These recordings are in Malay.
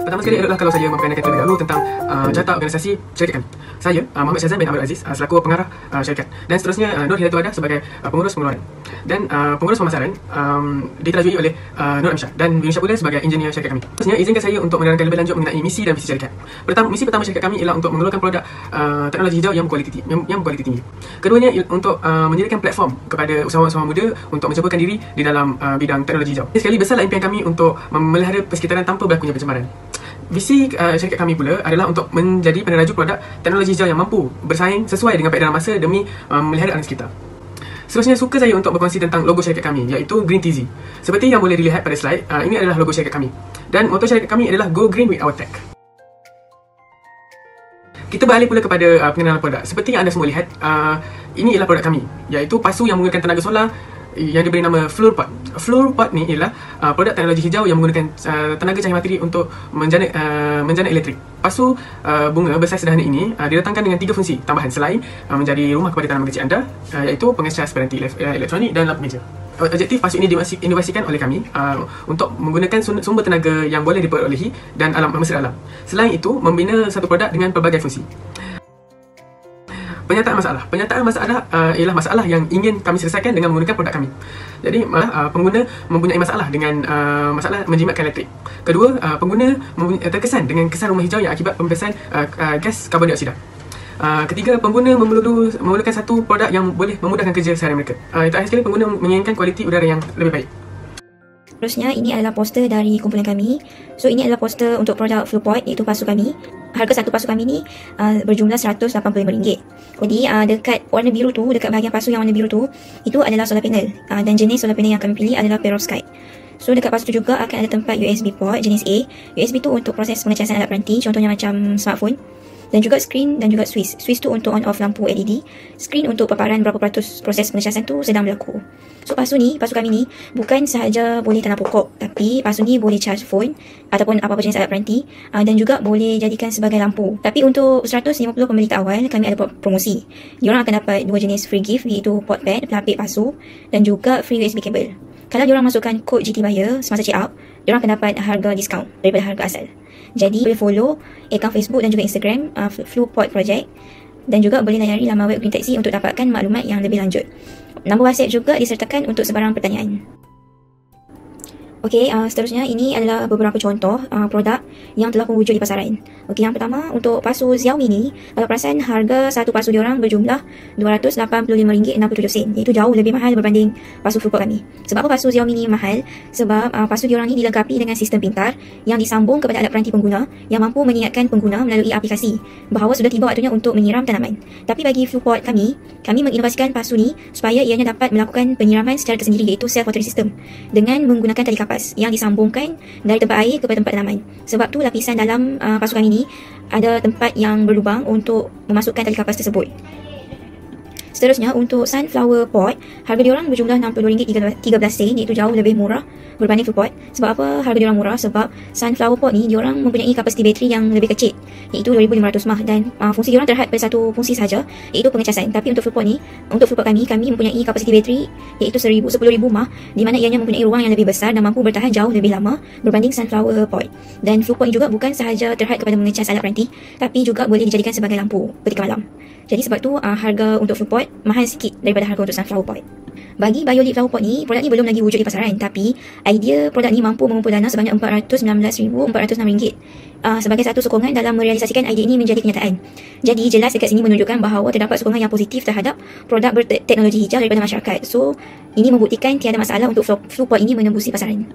Pertama sekali adalah kalau saya memperkenalkan terlebih dahulu tentang carta organisasi syarikat kami. Saya, Muhammad Syazan bin Abdul Aziz, selaku pengarah syarikat. Dan seterusnya Nur Hidayatul Wada sebagai pengurus pengeluaran. Dan pengurus pemasaran diterajui oleh Nur Amsyah dan Yunus Syabula sebagai engineer syarikat kami. Seterusnya, izinkan saya untuk menerangkan lebih lanjut mengenai misi dan visi syarikat. Misi pertama syarikat kami ialah untuk mengeluarkan produk teknologi hijau yang berkualiti tinggi. Keduanya untuk menyediakan platform kepada usahawan-usahawan muda untuk mencabarkan diri di dalam bidang teknologi hijau. Sekali besarlah impian kami untuk memelihara persekitaran tanpa berlakunya pencemaran. Visi syarikat kami pula adalah untuk menjadi peneraju produk teknologi hijau yang mampu bersaing sesuai dengan peredaran masa demi memelihara alam sekitar. Seterusnya, suka saya untuk berkongsi tentang logo syarikat kami, iaitu Green TZ. Seperti yang boleh dilihat pada slide, ini adalah logo syarikat kami. Dan moto syarikat kami adalah Go Green with Our Tech. Kita beralih pula kepada pengenalan produk. Seperti yang anda semua lihat, ini ialah produk kami, iaitu pasu yang menggunakan tenaga solar yang diberi nama Fluorpot. Fluorpot ni ialah produk teknologi hijau yang menggunakan tenaga cahaya matahari untuk menjana elektrik. Pasu bunga bersaiz sederhana ini didatangkan dengan 3 fungsi tambahan selain menjadi rumah kepada tanaman kecil anda, iaitu pengecas peranti elektronik dan lampu meja. Objektif pasu ini diinovasikan oleh kami untuk menggunakan sumber tenaga yang boleh diperolehi dan mesra alam. Selain itu, membina satu produk dengan pelbagai fungsi. Penyataan masalah ialah masalah yang ingin kami selesaikan dengan menggunakan produk kami. Jadi, pengguna mempunyai masalah dengan masalah menjimatkan elektrik. Kedua, pengguna terkesan dengan kesan rumah hijau yang akibat pembebasan gas karbon dioksida. Ketiga, pengguna memerlukan satu produk yang boleh memudahkan kerja seharian mereka. Terakhir sekali, pengguna menginginkan kualiti udara yang lebih baik. Seterusnya, ini adalah poster dari kumpulan kami. So, ini adalah poster untuk produk Fluorpot, iaitu pasu kami. Harga satu pasu kami ni berjumlah RM185. Jadi dekat warna biru tu, dekat bahagian pasu yang warna biru tu, itu adalah solar panel. Dan jenis solar panel yang kami pilih adalah perovskite. So dekat pasu tu juga akan ada tempat USB port jenis A. USB tu untuk proses pengecasan alat peranti, contohnya macam smartphone. Dan juga screen dan juga switch. Switch tu untuk on off lampu LED. Screen untuk paparan berapa peratus proses pengecasan tu sedang berlaku. So pasu kami ni bukan sahaja boleh tanam pokok, tapi pasu ni boleh charge phone ataupun apa-apa jenis alat peranti, dan juga boleh jadikan sebagai lampu. Tapi untuk 150 pembeli awal, kami ada promosi. Diorang akan dapat 2 jenis free gift, iaitu pot pad, pelapik pasu dan juga free USB cable. Kalau diorang masukkan kod GT Buyer semasa check out, diorang akan dapat harga diskaun daripada harga asal. Jadi boleh follow akaun Facebook dan juga Instagram Fluorpot Project, dan juga boleh layari laman web Green Taxi untuk dapatkan maklumat yang lebih lanjut. Nombor WhatsApp juga disertakan untuk sebarang pertanyaan. Okey, seterusnya ini adalah beberapa contoh produk yang telah pun wujud di pasaran. Okey, yang pertama untuk pasu Xiaomi ni, kalau perasan harga satu pasu diorang berjumlah RM285.67, iaitu jauh lebih mahal berbanding pasu Fluorpot kami. Sebab apa pasu Xiaomi ni mahal? Sebab pasu diorang ni dilengkapi dengan sistem pintar yang disambung kepada alat peranti pengguna yang mampu mengingatkan pengguna melalui aplikasi bahawa sudah tiba waktunya untuk menyiram tanaman. Tapi bagi Fluorpot kami menginovasikan pasu ni supaya ianya dapat melakukan penyiraman secara tersendiri, iaitu self watering system, dengan menggunakan tali kapas yang disambungkan dari tempat air kepada tempat tanaman. Sebab tu lapisan dalam pasu kami ni ada tempat yang berlubang untuk memasukkan tali kapas tersebut. Seterusnya untuk sunflower pot, harga diorang berjumlah RM62.13, iaitu jauh lebih murah berbanding Fluorpot. Sebab apa harga diorang murah? Sebab sunflower pot ni diorang mempunyai kapasiti bateri yang lebih kecil, iaitu 2500 mAh, dan fungsi diorang terhad pada satu fungsi sahaja, iaitu pengecasan. Tapi untuk Fluorpot kami mempunyai kapasiti bateri iaitu 10,000 mAh, di mana ianya mempunyai ruang yang lebih besar dan mampu bertahan jauh lebih lama berbanding sunflower pot. Dan Fluorpot ni juga bukan sahaja terhad kepada mengecas alat peranti, tapi juga boleh dijadikan sebagai lampu ketika malam. Jadi sebab tu harga untuk Fluorpot mahal sikit daripada harga untuk sunflower pot. Bagi Biolip Flower Pot ni, produk ni belum lagi wujud di pasaran, tapi idea produk ni mampu mengumpul dana sebanyak RM419,406 sebagai satu sokongan dalam merealisasikan idea ini menjadi kenyataan. Jadi jelas dekat sini menunjukkan bahawa terdapat sokongan yang positif terhadap produk berteknologi hijau daripada masyarakat. So ini membuktikan tiada masalah untuk Fluorpot ini menembusi pasaran.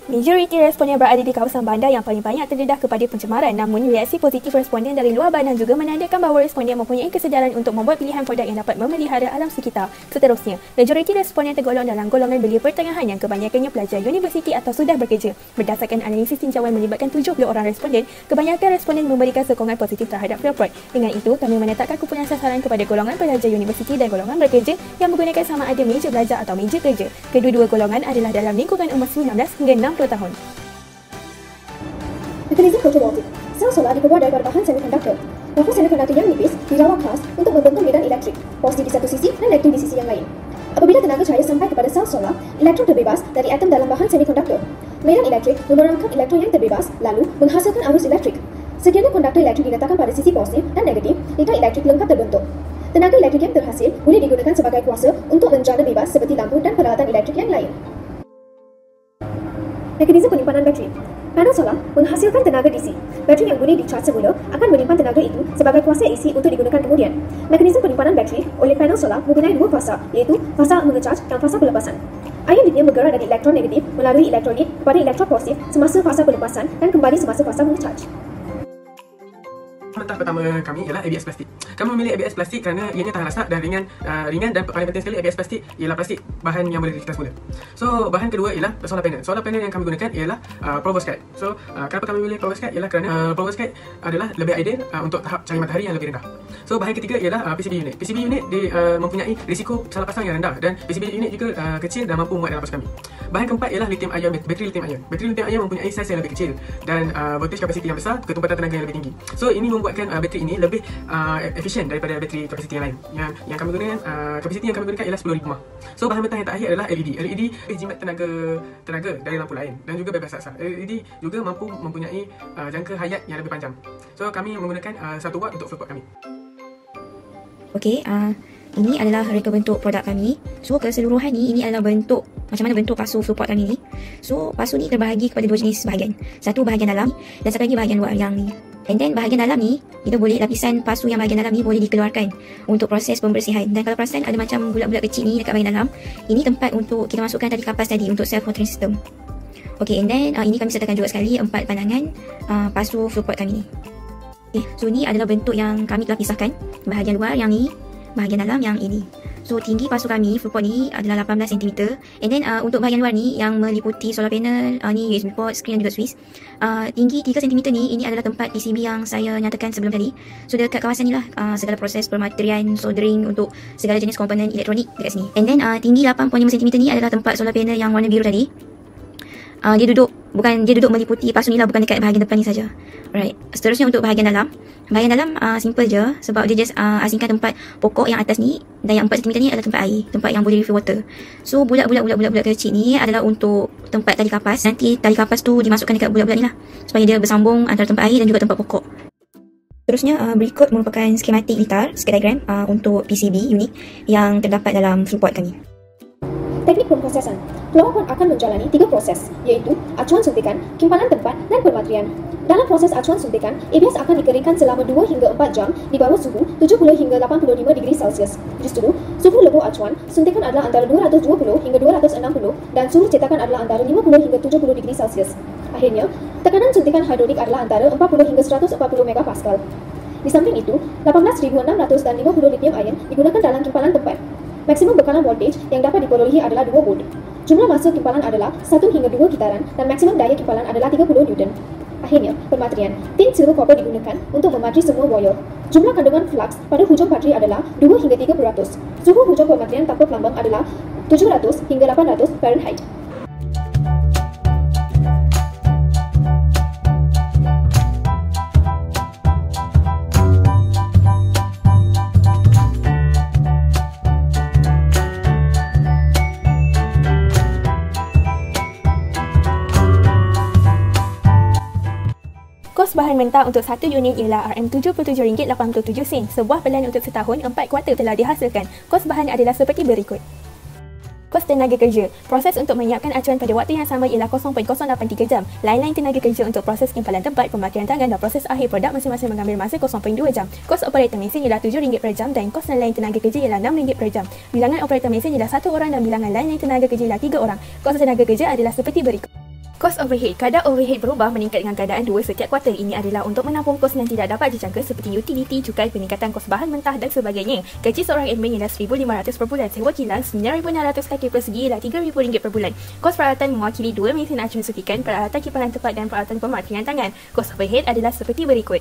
Majoriti responden berada di kawasan bandar yang paling banyak terdedah kepada pencemaran. Namun, reaksi positif responden dari luar bandar juga menandakan bahawa responden mempunyai kesedaran untuk membuat pilihan produk yang dapat memelihara alam sekitar. Seterusnya, majoriti responden tergolong dalam golongan belia pertengahan yang kebanyakannya pelajar universiti atau sudah bekerja. Berdasarkan analisis tinjauan melibatkan 70 orang responden, kebanyakan responden memberikan sokongan positif terhadap Fluorpot. Dengan itu, kami menetapkan kumpulan sasaran kepada golongan pelajar universiti dan golongan bekerja yang menggunakan sama ada meja belajar atau meja kerja. Kedua-dua golongan adalah dalam lingkungan umur 19 hingga 60 tahun. Mekanisme photovoltaik. Sel solar diperbuat daripada bahan semikonduktor. Lafaz semikonduktor yang nipis dirawat khas untuk membentuk medan elektrik, positif di satu sisi dan negatif di sisi yang lain. Apabila tenaga cahaya sampai kepada sel solar, elektron terbebas dari atom dalam bahan semikonduktor. Medan elektrik memerangkap elektron yang terbebas lalu menghasilkan arus elektrik. Sekiranya konduktor elektrik diletakkan pada sisi positif dan negatif, lingkar elektrik lengkap terbentuk. Tenaga elektrik yang terhasil boleh digunakan sebagai kuasa untuk menjana bebas seperti lampu dan peralatan elektrik yang lain. Mekanisme penyimpanan bateri. Panel solar menghasilkan tenaga DC. Bateri yang boleh dicas semula akan menyimpan tenaga itu sebagai kuasa AC untuk digunakan kemudian. Mekanisme penyimpanan bateri oleh panel solar mempunyai dua fasa, iaitu fasa mengecas dan fasa pelepasan. Ion lithium bergerak dari elektron negatif melalui elektrolit kepada elektron positif semasa fasa pelepasan dan kembali semasa fasa mengecas. Mentah pertama kami ialah ABS plastik. Kami memilih ABS plastik kerana ianya tahan lasak dan ringan dan paling penting sekali ABS plastik ialah plastik bahan yang boleh dikita semula. So bahan kedua ialah solar panel. Solar panel yang kami gunakan ialah perovskite. So kenapa kami memilih perovskite ialah kerana perovskite adalah lebih ideal untuk tahap cahaya matahari yang lebih rendah. So bahan ketiga ialah PCB unit. PCB unit mempunyai risiko salah pasang yang rendah dan PCB unit juga kecil dan mampu muat dalam pasukan kami. Bahan keempat ialah lithium ion, bateri lithium ion. Bateri lithium ion mempunyai saiz yang lebih kecil dan voltage kapasiti yang besar, ketumpatan tenaga yang lebih tinggi. So ini membuatkan bateri ini lebih efisien daripada bateri kapasiti yang lain. Yang kami gunakan kapasiti yang kami gunakan ialah 10,000 mAh. So bahan mentah yang terakhir adalah LED. LED jimat tenaga dari lampu lain dan juga bebas asal. LED juga mampu mempunyai jangka hayat yang lebih panjang. So kami menggunakan 1 watt untuk full pot kami. Okey, ini adalah reka bentuk produk kami. So keseluruhan ni, ini adalah bentuk macam mana bentuk pasu full pot kami ni. So pasu ni terbahagi kepada dua jenis bahagian. Satu bahagian dalam dan satu lagi bahagian luar yang ni. And then bahagian dalam ni, kita boleh lapisan pasu yang bahagian dalam ni boleh dikeluarkan untuk proses pembersihan. Dan kalau perasan ada macam bulat-bulat kecil ni dekat bahagian dalam, ini tempat untuk kita masukkan tali kapas tadi untuk self watering system. Okay, and then ini kami sertakan juga sekali 4 pandangan pasu full pot kami ni. Okay, so ni adalah bentuk yang kami telah pisahkan. Bahagian luar yang ni, bahagian dalam yang ini. So tinggi pasu kami full pot ni adalah 18 cm. And then untuk bahagian luar ni yang meliputi solar panel, ni USB port, skrin dan juga Swiss. Tinggi 3 cm ni, ini adalah tempat PCB yang saya nyatakan sebelum tadi. So dekat kawasan ni lah segala proses pematerian, soldering untuk segala jenis komponen elektronik dekat sini. And then tinggi 8.5 cm ni adalah tempat solar panel yang warna biru tadi. Dia duduk meliputi pasu ni lah, bukan dekat bahagian depan ni saja. Alright, seterusnya untuk bahagian dalam. Bahagian dalam simple je sebab dia just asingkan tempat pokok yang atas ni, dan yang 4 cm ni adalah tempat air, tempat yang boleh refill water. So bulat-bulat kecil ni adalah untuk tempat tali kapas. Nanti tali kapas tu dimasukkan dekat bulat-bulat ni lah supaya dia bersambung antara tempat air dan juga tempat pokok. Terusnya berikut merupakan skematik litar, circuit diagram untuk PCB unit yang terdapat dalam full pot kami. Teknik pemprosesan. Pelawak akan menjalani 3 proses, iaitu acuan suntikan, kimpanan tempat, dan pematerian. Dalam proses acuan suntikan, ABS akan dikeringkan selama 2 hingga 4 jam di bawah suhu 70 hingga 85 degree Celsius. Justru, suhu lebuh acuan suntikan adalah antara 220 hingga 260 dan suhu cetakan adalah antara 50 hingga 70 degree Celsius. Akhirnya, tekanan suntikan hidrolik adalah antara 40 hingga 140 megapascal. Di samping itu, 18,600 dan 50 lithium ion digunakan dalam kimpanan tempat. Maksimum bekalan voltage yang dapat diperolehi adalah 2 volt. Jumlah masa kimpalan adalah 1 hingga 2 kitaran dan maksimum daya kimpalan adalah 30 Newton. Akhirnya, pematerian. Tin silver copper digunakan untuk mematri semua wire. Jumlah kandungan flux pada hujung patri adalah 2 hingga 3%. Suhu hujung pematerian tanpa pelambang adalah 700 hingga 800 Fahrenheit. Kos bahan mentah untuk satu unit ialah RM77.87. Sebuah pelan untuk setahun, 4 kuartal telah dihasilkan. Kos bahan adalah seperti berikut. Kos tenaga kerja. Proses untuk menyiapkan acuan pada waktu yang sama ialah 0.083 jam. Lain-lain tenaga kerja untuk proses kimpalan tempat, pemakaian tangan dan proses akhir produk masing-masing mengambil masa 0.2 jam. Kos operator mesin ialah RM7 per jam dan kos lain tenaga kerja ialah RM6 per jam. Bilangan operator mesin ialah 1 orang dan bilangan lain tenaga kerja ialah 3 orang. Kos tenaga kerja adalah seperti berikut. Kos overhead. Kadar overhead berubah meningkat dengan keadaan 2 setiap kuartal. Ini adalah untuk menampung kos yang tidak dapat dijangka seperti utiliti, cukai, peningkatan kos bahan mentah dan sebagainya. Gaji seorang admin ialah RM1,500 per bulan. Sewa kilang RM9,600 kaki persegi ialah RM3,000 per bulan. Kos peralatan mewakili 2 mesin acuan suntikan, peralatan kimpalan tempat dan peralatan pematerian tangan. Kos overhead adalah seperti berikut.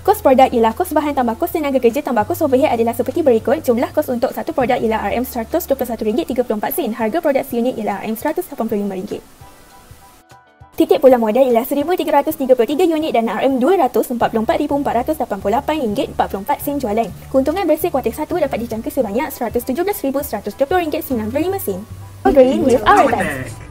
Kos produk ialah kos bahan tambah kos tenaga kerja tambah kos overhead adalah seperti berikut. Jumlah kos untuk satu produk ialah RM121.34. Harga produk seunit ialah RM185. Titik pulang modal ialah RM1,333 unit dan RM244,488 jualan. Keuntungan bersih kuartal 1 dapat dijangka sebanyak RM117,120.95. Agree with our bank.